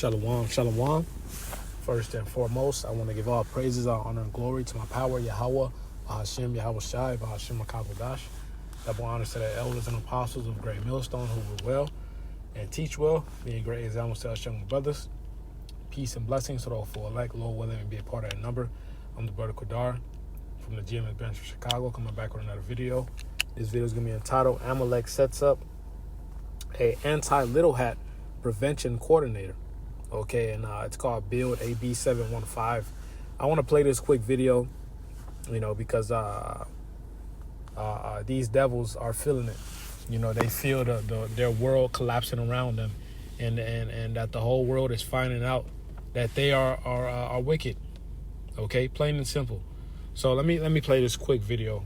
Shalom, shalom. First and foremost, I want to give all praises, all honor, and glory to my power, Yahweh, Hashem, Yahweh Shai, Hashem Makabodash. Double honors to the elders and apostles of Great Millstone who rule well and teach well, being great examples to us young brothers. Peace and blessings to those for elect, Lord willing, and be a part of that number. I'm the brother Qadar from the GM Bench of Chicago, coming back with another video. This video is going to be entitled, Amalek Sets Up a Anti-Little Hat Prevention Coordinator. Okay, and it's called Build AB715. I want to play this quick video, because these devils are feeling it. They feel their world collapsing around them, and that the whole world is finding out that they are wicked. Okay, plain and simple. So let me play this quick video.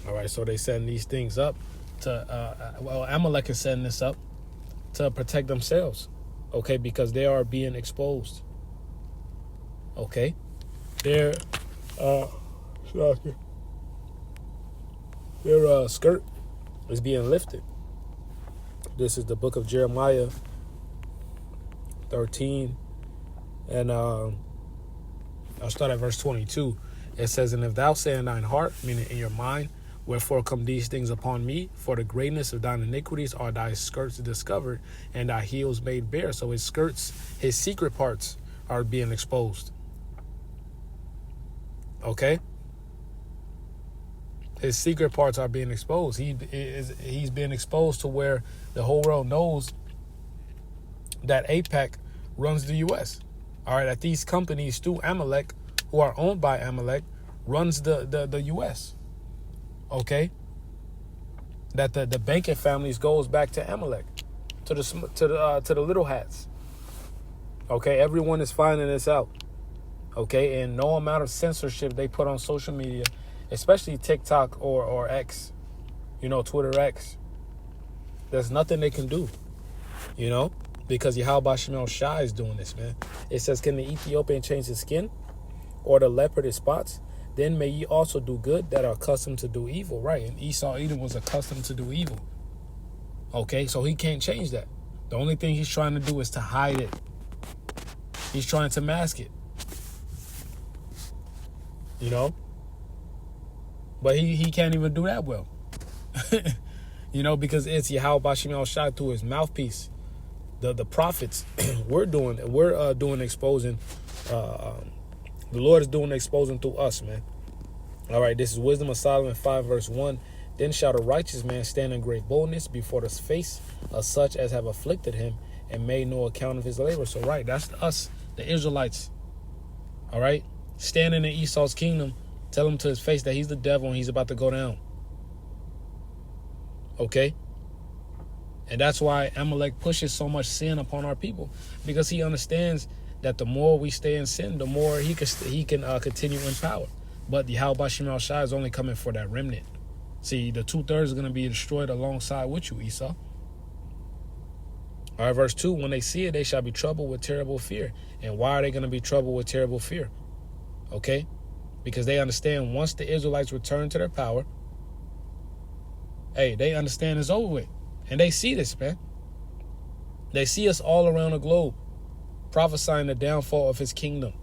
All right, so they setting these things up to, Amalek is setting this up to protect themselves, okay, because they are being exposed, okay? Their skirt is being lifted. This is the book of Jeremiah 13, and I'll start at verse 22. It says, "And if thou say in thine heart," meaning in your mind, "Wherefore come these things upon me? For the greatness of thine iniquities are thy skirts discovered, and thy heels made bare." So his skirts, his secret parts are being exposed. Okay? His secret parts are being exposed. He's being exposed to where the whole world knows that APEC runs the U.S. All right, that these companies through Amalek, who are owned by Amalek, runs the U.S. Okay, that the banking families goes back to Amalek, to the little hats. Okay, everyone is finding this out. Okay, and no amount of censorship they put on social media, especially TikTok or X, Twitter X, there's nothing they can do, because Yahweh Shemel Shai is doing this, man. It says, "Can the Ethiopian change his skin, or the leopard his spots? Then may ye also do good that are accustomed to do evil." Right, and Esau Edom was accustomed to do evil. Okay, so he can't change that. The only thing he's trying to do is to hide it. He's trying to mask it. But he can't even do that well. Because it's Yahweh Shemel Shai through his mouthpiece. The prophets, we're doing exposing. The Lord is doing the exposing through us, man. All right, this is Wisdom of Solomon 5, verse 1. "Then shall the righteous man stand in great boldness before the face of such as have afflicted him and made no account of his labor." So, right, that's us, the Israelites. All right, standing in Esau's kingdom, tell him to his face that he's the devil and he's about to go down. Okay? And that's why Amalek pushes so much sin upon our people, because he understands that the more we stay in sin, the more he can continue in power. But the Yahweh Shemel Shai is only coming for that remnant. See, the 2/3 is going to be destroyed alongside with you, Esau. All right, verse 2, "When they see it, they shall be troubled with terrible fear." And why are they going to be troubled with terrible fear? Okay? Because they understand once the Israelites return to their power, they understand it's over with. And they see this, man. They see us all around the globe prophesying the downfall of his kingdom.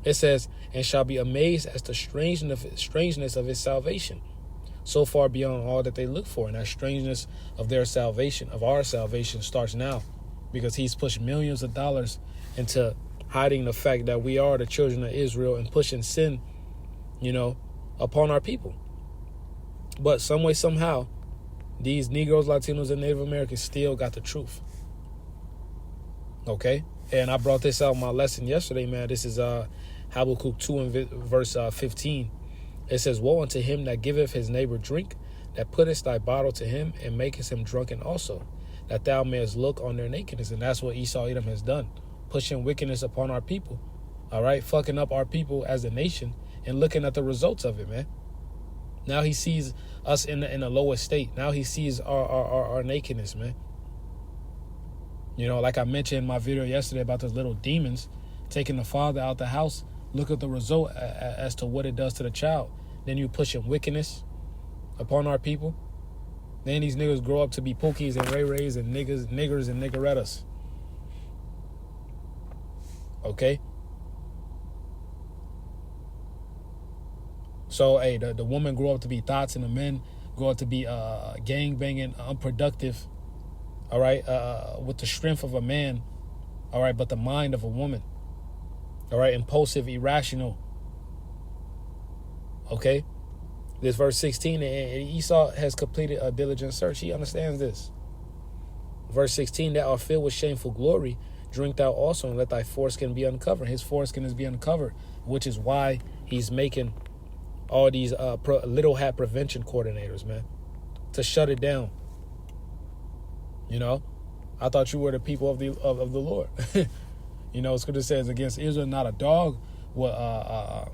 It says, and shall be amazed at the strangeness of his salvation, so far beyond all that they look for. And that strangeness of their salvation, of our salvation, starts now, because he's pushed millions of dollars into hiding the fact that we are the children of Israel and pushing sin, upon our people. But some way, somehow, these Negroes, Latinos, and Native Americans still got the truth. Okay? And I brought this out in my lesson yesterday, man. This is Habakkuk 2 and verse 15. It says, woe unto him that giveth his neighbor drink, that puttest thy bottle to him, and makest him drunken also, that thou mayest look on their nakedness. And that's what Esau Edom has done, pushing wickedness upon our people. All right? Fucking up our people as a nation and looking at the results of it, man. Now he sees us in the lowest state. Now he sees our nakedness, man. Like I mentioned in my video yesterday about those little demons taking the father out the house. Look at the result as to what it does to the child. Then you pushing wickedness upon our people. Then these niggas grow up to be pookies and ray-rays and niggers and niggerettas. Okay? So, hey, the women grow up to be thoughts, and the men grow up to be gang-banging, unproductive, all right, with the strength of a man, all right, but the mind of a woman, all right, impulsive, irrational, okay? This verse 16, and Esau has completed a diligent search. He understands this. Verse 16, that are filled with shameful glory, drink thou also, and let thy foreskin be uncovered. His foreskin is being uncovered, which is why he's making all these little hat prevention coordinators, man, to shut it down. I thought you were the people of the Lord. Scripture says, against Israel not a dog will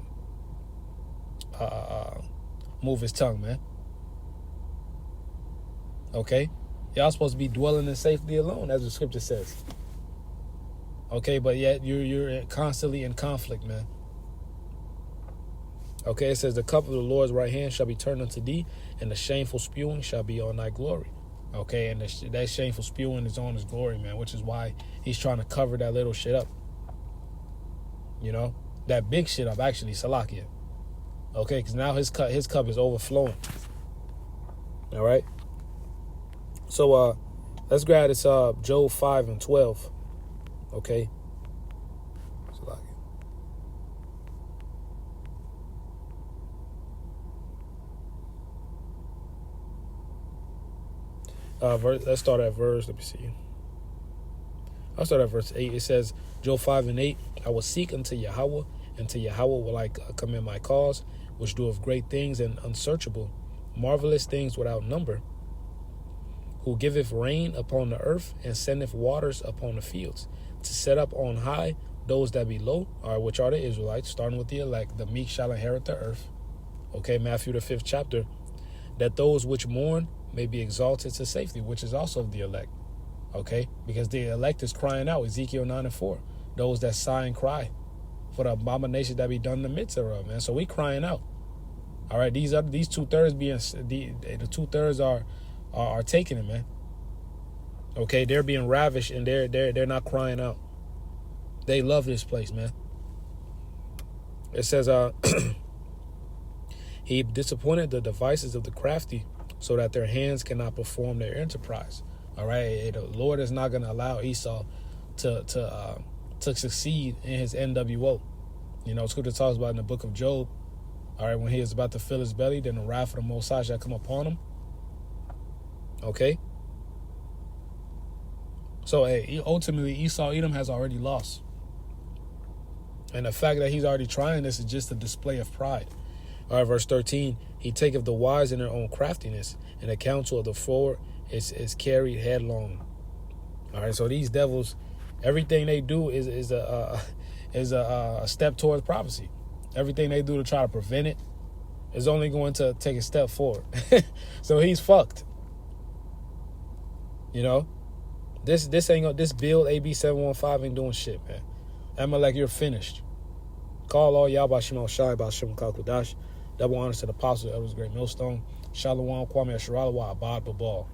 move his tongue, man. Okay, y'all supposed to be dwelling in safety alone, as the scripture says. Okay, but yet you're constantly in conflict, man. Okay, it says, the cup of the Lord's right hand shall be turned unto thee, and the shameful spewing shall be on thy glory. Okay, and that shameful spewing is on his glory, man, which is why he's trying to cover that little shit up. That big shit up, actually, Salakia. Okay, because now his cup is overflowing. All right? So, let's grab this Job 5 and 12. Okay? Salakia. Let's start at verse, let me see. I'll start at verse 8. It says, Job 5 and 8, I will seek unto Yahweh, and to Yahweh will I commend my cause, which doeth great things and unsearchable, marvelous things without number, who giveth rain upon the earth, and sendeth waters upon the fields, to set up on high those that be low, which are the Israelites, starting with the elect. The meek shall inherit the earth. Okay, Matthew the 5th chapter, that those which mourn may be exalted to safety, which is also the elect. Okay, because the elect is crying out, Ezekiel 9 and 4. Those that sigh and cry for the abomination that be done in the midst thereof, man. So we crying out. All right, these 2/3 being the 2/3 are taking it, man. Okay, they're being ravished, and they're not crying out. They love this place, man. It says, he disappointed the devices of the crafty, so that their hands cannot perform their enterprise. All right, the Lord is not going to allow Esau to succeed in his NWO. Scripture talks about in the book of Job. All right, when he is about to fill his belly, then the wrath of the Most High shall come upon him. Okay. So, ultimately, Esau Edom has already lost, and the fact that he's already trying this is just a display of pride. All right, verse 13, he taketh the wise in their own craftiness, and the counsel of the forward is carried headlong. All right, so these devils, everything they do is a step towards prophecy. Everything they do to try to prevent it is only going to take a step forward. So he's fucked. This build AB 715 ain't doing shit, man. Amalek, you're finished. Call all y'all by Shimon Shai by Shimon Kalkudash. Double honors to the apostles, elders, great millstone. Shalom, Kwame Shiralawa, Abad Babal.